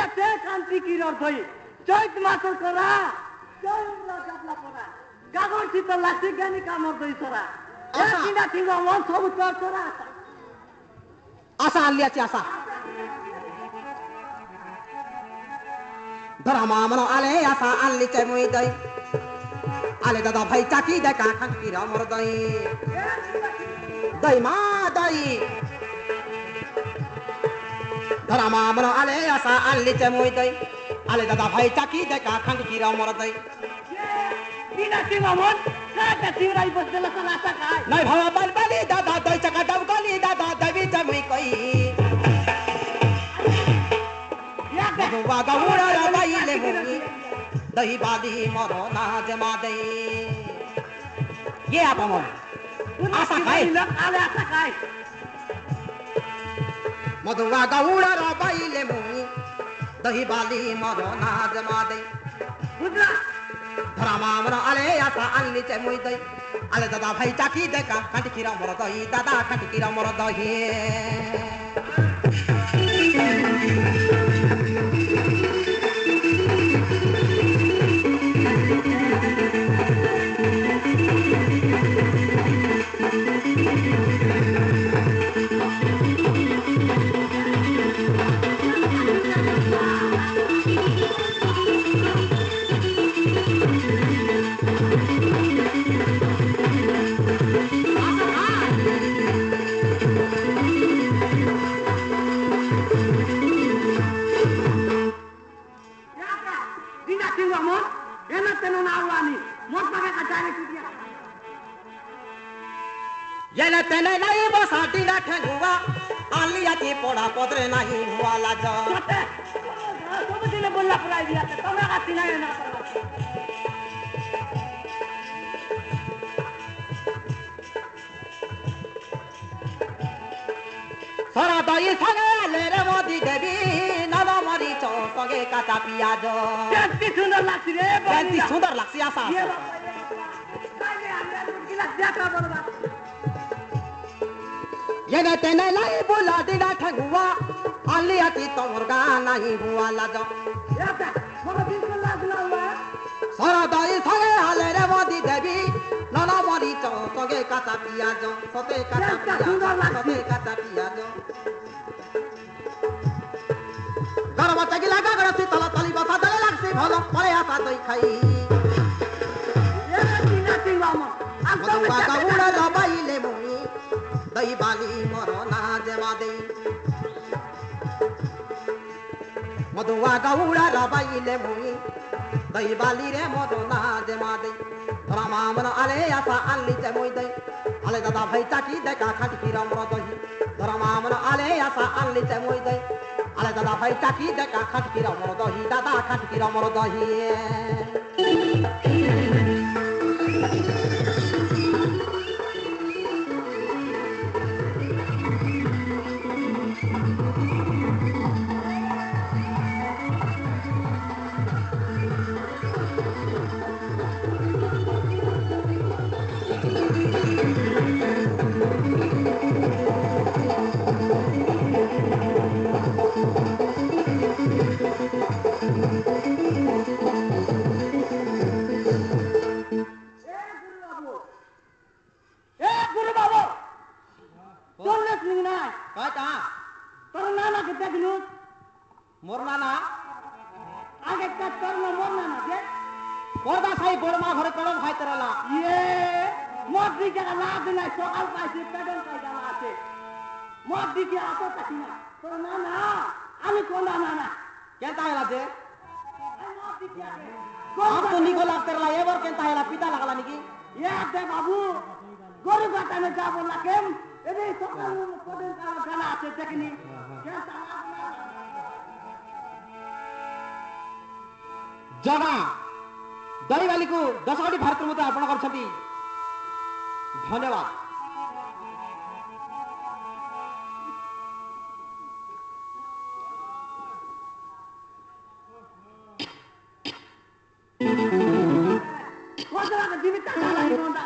আছে কান্তি কিরর ধই চৈত মাসের করা চৈত্র জাতলা পড়া গাগর শীতল লাগছে জ্ঞানী কামর দই সরা কিনা ঠিক মন সব চর চরা আশা আনলি আছে আশা ধরা মামন আলে আশা আনলি চাই মুই দই আলে দাদা ভাই চাকি দেখা খাঙ্কি রামর দই দই মা দই ধরা মামন আলে আশা আনলি চাই মুই দই আলে দাদা ভাই চাকি দেখা খাঙ্কি রামর দই কিনা ঠিক মন কাটা চিউরাই বসলে সালা টাকায় নাই ভাবা বালবালি দাদা দই চাকা ডাবকালি দাদা দবি চাই মুই কই মধুয়া গৌড়া রাবাইলে মুই দহি বালি মরো না জমা দে ये आप मन आशा खाए আলে আশা খায় मधुआ गौड़ा राबाइले मुई दही बाली मरो ना जमा दे বুঝলা धरा मामन आले आशा आनली चे मुई दई आले दादा भाई चाकी देखा खाटी किरा मरो दही दादा खाटी किरा मरो दही দিনা ঠিক মন এনা তেন না আওয়ানি মত পাবে কাটারে কুটিয়া येले तेले नहीं बसा डीला ठेंगुआ आलिया की पोड़ा पदरे नहीं हुआ लाजा সতে সব দিনে বললা পড়াই দিয়া তোমরা কাটি না না सरा दही संगे आले रे मोदी देवी नाना मरी चौ संगे काटा पियाज কি সুন্দর লাগছে রে बेंती सुंदर लगसी आशा ये কালে আমরা গিলা দেখা বলবা येले तेले नहीं बोला डीला ठेंगुआ आलिया की तोरगा नहीं हुआ लाजा এটা বড় বিলকুল লাগলো না सरा दही संगे आले रे मोदी देवी नाना मरी चौ संगे काटा पियाज सते काटा पियाज गरम चगी लगा गरसी तला तली बसा दले लागसी भलो परे आशा दई खाई এটা দিনা ঠিক মন मधुआ गौड़ा रबाइले मुई दही बाली मरो ना जमा दे मधुआ गौड़ा रबाइले मुई दही बाली रे मरो ना जमा दे धरा मामन आले आशा आनली चे मुई दई आले दादा भाई चाकी देखा खाटी किरा मरो दही धरा मामन आले आशा आनली चे मुई दई आले दादा भाई चाकी देखा खाटी किरा मरो दही दादा खाटी किरा मरो दही গুরু বাবু চললে শুনি না काय कहा তোর নানা কে দেখলু मोरना ना আগে কা তোর না মোর নানা যে पर्दा साई गोरमा घरे कलम खाई तरला ইয়ে মোর দিকে না দিনা সকাল পাইছে পেডল পাই জানা আছে মোর দিকে আসো তাকি না তোর নানা আমি কোন নানা केंता हैला दे মোর দিকে আগে हम तो निको लाग तरला एवर केंता हैला पिता लागला निकी ইয়ে দে বাবু গরু কাটানে যাব লাগেম এবে সকাল পেডল জানা আছে দেখনি जगा दही बाली को 10 कोटी भारत मते अर्पण करछथि धन्यवाद কত টাকা দিবি টাকা লাগবে না